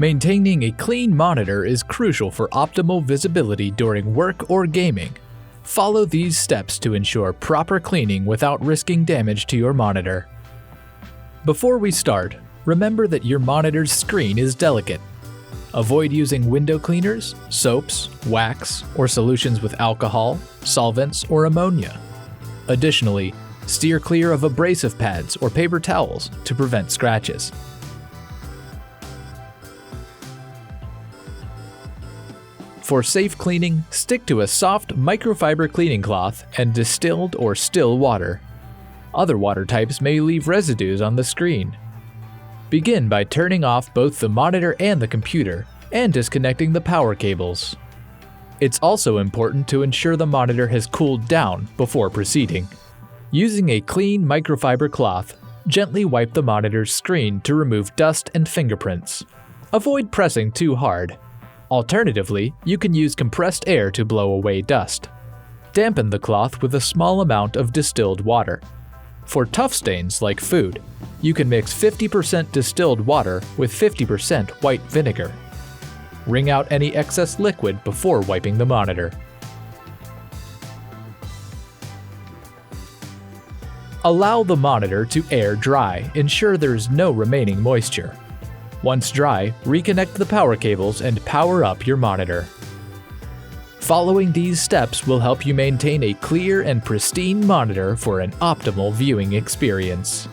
Maintaining a clean monitor is crucial for optimal visibility during work or gaming. Follow these steps to ensure proper cleaning without risking damage to your monitor. Before we start, remember that your monitor's screen is delicate. Avoid using window cleaners, soaps, wax, or solutions with alcohol, solvents, or ammonia. Additionally, steer clear of abrasive pads or paper towels to prevent scratches. For safe cleaning, stick to a soft microfiber cleaning cloth and distilled or still water. Other water types may leave residues on the screen. Begin by turning off both the monitor and the computer and disconnecting the power cables. It's also important to ensure the monitor has cooled down before proceeding. Using a clean microfiber cloth, gently wipe the monitor's screen to remove dust and fingerprints. Avoid pressing too hard. Alternatively, you can use compressed air to blow away dust. Dampen the cloth with a small amount of distilled water. For tough stains like food, you can mix 50% distilled water with 50% white vinegar. Wring out any excess liquid before wiping the monitor. Allow the monitor to air dry. Ensure there is no remaining moisture. Once dry, reconnect the power cables and power up your monitor. Following these steps will help you maintain a clear and pristine monitor for an optimal viewing experience.